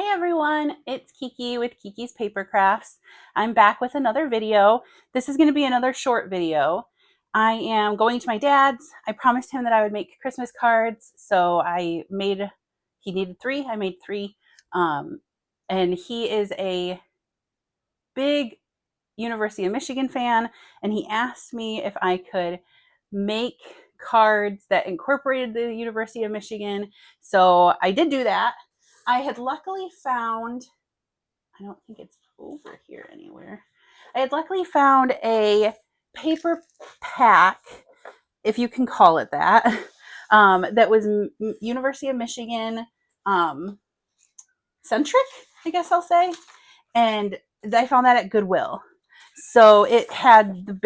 Hey everyone, it's Kiki with Kiki's Paper Crafts. I'm back with another video. This is going to be another short video. I am going to my dad's. I promised him that I would make Christmas cards, so he needed three. I made three. And he is a big University of Michigan fan, and he asked me if I could make cards that incorporated the University of Michigan. So I did do that. I had luckily found, I don't think it's over here anywhere. I had luckily found a paper pack, if you can call it that, that was University of Michigan centric, I guess I'll say. And I found that at Goodwill. So it had the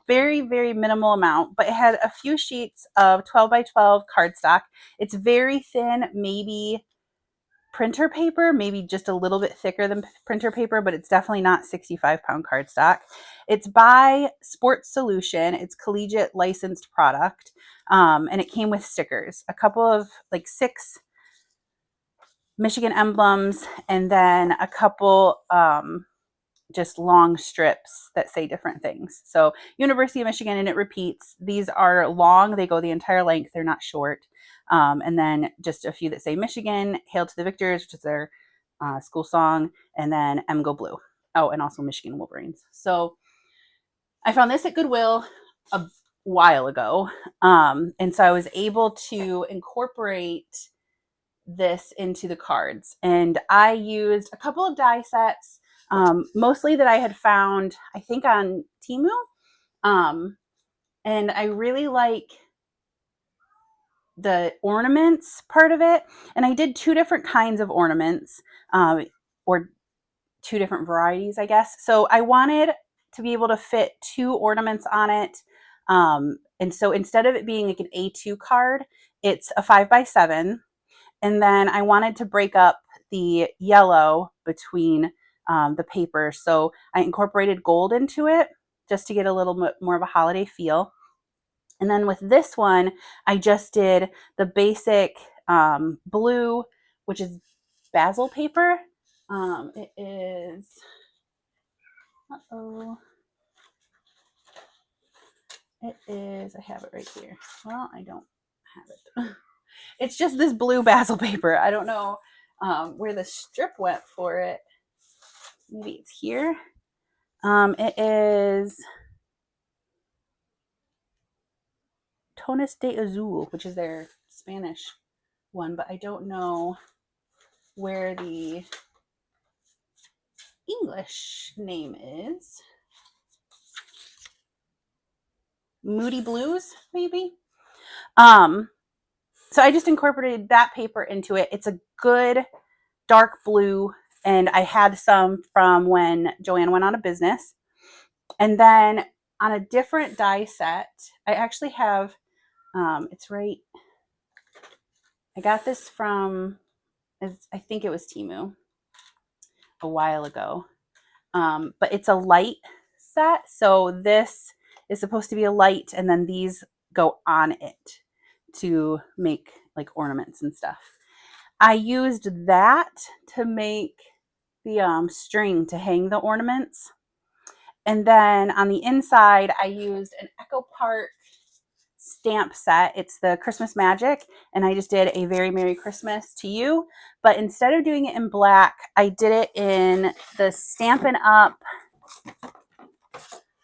very, very minimal amount, but it had a few sheets of 12 by 12 cardstock. It's very thin, maybe printer paper, maybe just a little bit thicker than printer paper, but it's definitely not 65-pound cardstock. It's by Sports Solution. It's collegiate licensed product. And it came with stickers, a couple of like 6 Michigan emblems, and then a couple just long strips that say different things. So University of Michigan, and it repeats. These are long. They go the entire length. They're not short. And then just a few that say Michigan, Hail to the Victors, which is their school song, and then M Go Blue. Oh, and also Michigan Wolverines. So I found this at Goodwill a while ago. And so I was able to incorporate this into the cards. And I used a couple of die sets, mostly that I had found, I think, on Temu. And I really like the ornaments part of it. And I did 2 different kinds of ornaments, or 2 different varieties, I guess. So I wanted to be able to fit 2 ornaments on it. And so instead of it being like an A2 card, it's a 5x7. And then I wanted to break up the yellow between the paper. So I incorporated gold into it just to get a little bit more of a holiday feel. And then with this one, I just did the basic blue, which is basil paper. It is, I have it right here. Well, I don't have it. It's just this blue basil paper. I don't know where the strip went for it. Maybe it's here. It is Tonos de Azul, which is their Spanish one, but I don't know where the English name is. Moody Blues, maybe. So I just incorporated that paper into it. It's a good dark blue, and I had some from when Joanne went out of business. And then on a different die set, I actually have, it's right, I got this from, I think it was Temu a while ago. But it's a light set. So this is supposed to be a light, and then these go on it to make like ornaments and stuff. I used that to make the string to hang the ornaments. And then on the inside, I used an Echo Park stamp set. It's the Christmas Magic, and I just did a Very Merry Christmas to You. But instead of doing it in black, I did it in the Stampin' Up,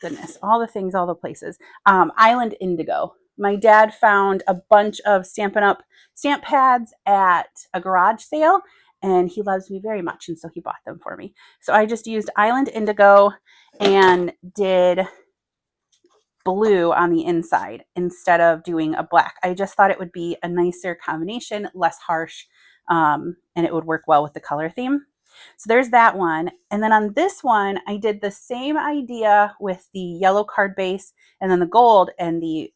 goodness, all the things, all the places, Island Indigo. My dad found a bunch of Stampin' Up stamp pads at a garage sale, and he loves me very much, and so he bought them for me. So I just used Island Indigo and did blue on the inside instead of doing a black. I just thought it would be a nicer combination, less harsh, and it would work well with the color theme. So there's that one. And then on this one, I did the same idea with the yellow card base and then the gold and the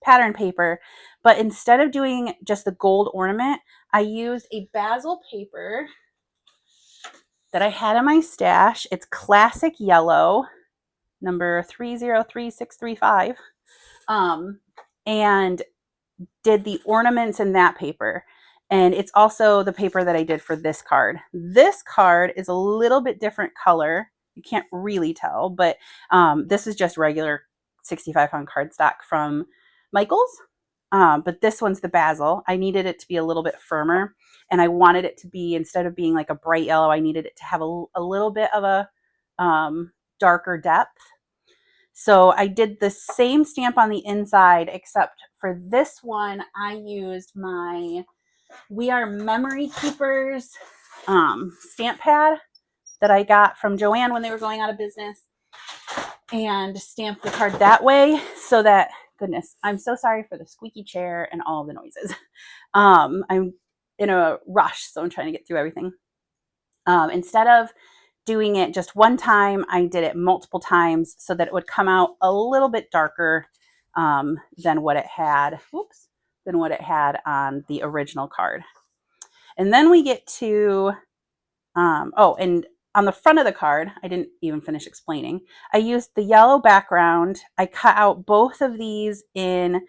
pattern paper. But instead of doing just the gold ornament, I used a basil paper that I had in my stash. It's classic yellow, number 303635, and did the ornaments in that paper. And it's also the paper that I did for this card. This card is a little bit different color. You can't really tell, but this is just regular 65-pound cardstock from Michaels. But this one's the basil. I needed it to be a little bit firmer, and I wanted it to be, instead of being like a bright yellow, I needed it to have a little bit of a darker depth. So I did the same stamp on the inside, except for this one, I used my We Are Memory Keepers stamp pad that I got from Joann when they were going out of business, and stamped the card that way so that, goodness, I'm so sorry for the squeaky chair and all of the noises. I'm in a rush, so I'm trying to get through everything. Instead of doing it just one time, I did it multiple times so that it would come out a little bit darker than what it had, than what it had on the original card. And then we get to, and on the front of the card, I didn't even finish explaining, I used the yellow background. I cut out both of these in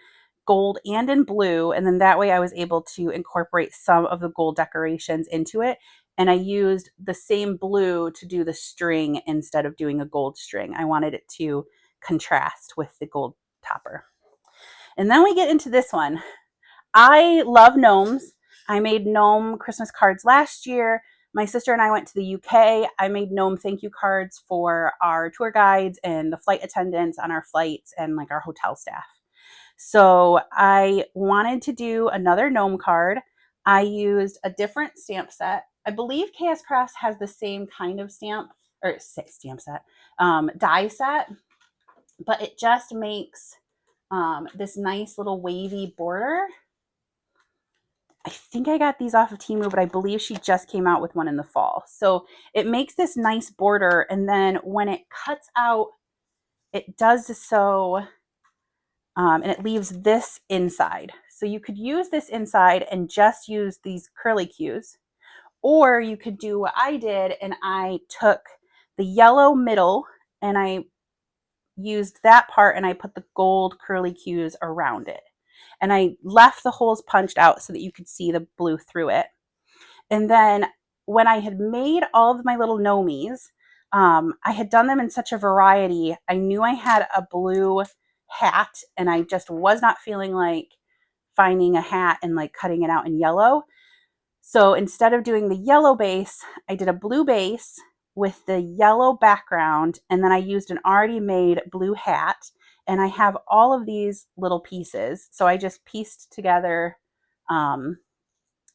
gold and in blue, and then that way I was able to incorporate some of the gold decorations into it. And I used the same blue to do the string instead of doing a gold string. I wanted it to contrast with the gold topper. And then we get into this one. I love gnomes. I made gnome Christmas cards last year. My sister and I went to the UK. I made gnome thank you cards for our tour guides and the flight attendants on our flights and like our hotel staff. So I wanted to do another gnome card. I used a different stamp set. I believe KS Crafts has the same kind of stamp set, die set, but it just makes this nice little wavy border. I think I got these off of Temu, but I believe she just came out with one in the fall. So it makes this nice border, and then when it cuts out, it does so, and it leaves this inside. So you could use this inside and just use these curly cues, or you could do what I did, and I took the yellow middle and I used that part and I put the gold curly cues around it. And I left the holes punched out so that you could see the blue through it. And then when I had made all of my little gnomies, I had done them in such a variety. I knew I had a blue hat, and I just was not feeling like finding a hat and like cutting it out in yellow. So instead of doing the yellow base, I did a blue base with the yellow background, and then I used an already made blue hat. And I have all of these little pieces. So I just pieced together the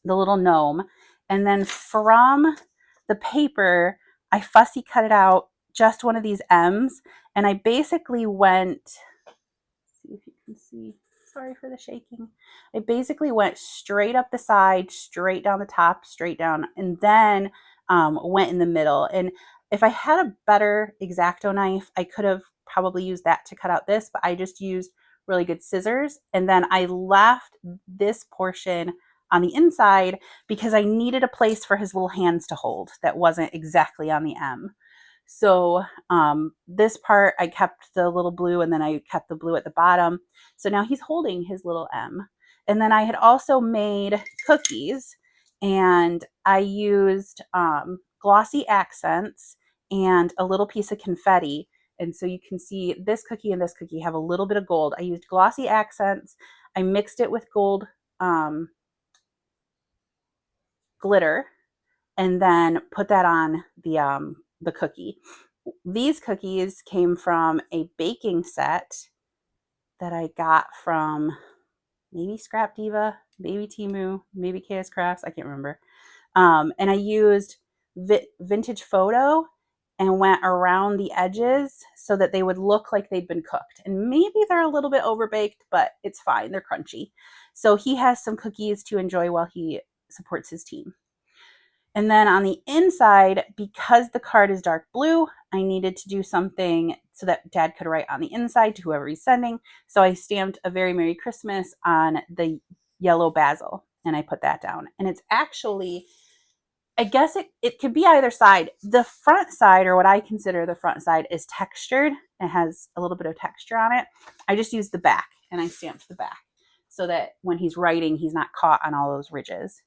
little gnome. And then from the paper, I fussy cut it out, just one of these M's. And I basically went, see if you can see, sorry for the shaking. I basically went straight up the side, straight down the top, straight down, and then went in the middle. And if I had a better X-Acto knife, I could have probably used that to cut out this, but I just used really good scissors. And then I left this portion on the inside because I needed a place for his little hands to hold that wasn't exactly on the M. So this part, I kept the little blue, and then I kept the blue at the bottom. So now he's holding his little M. And then I had also made cookies, and I used glossy accents and a little piece of confetti. And so you can see this cookie and this cookie have a little bit of gold. I used glossy accents. I mixed it with gold glitter, and then put that on the cookie. These cookies came from a baking set that I got from maybe Scrap Diva, maybe Temu, maybe KS Crafts, I can't remember. And I used Vintage Photo and went around the edges so that they would look like they'd been cooked. And maybe they're a little bit overbaked, but it's fine. They're crunchy. So he has some cookies to enjoy while he supports his team. And then on the inside, because the card is dark blue, I needed to do something so that Dad could write on the inside to whoever he's sending. So I stamped a very Merry Christmas on the yellow basil, and I put that down. And it's actually, I guess it could be either side. The front side, or what I consider the front side, is textured. It has a little bit of texture on it. I just used the back, and I stamped the back so that when he's writing, he's not caught on all those ridges.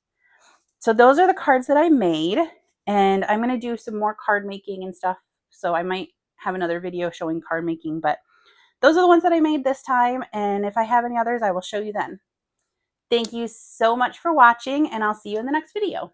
So those are the cards that I made, and I'm going to do some more card making and stuff. So I might have another video showing card making, but those are the ones that I made this time. And if I have any others, I will show you then. Thank you so much for watching, and I'll see you in the next video.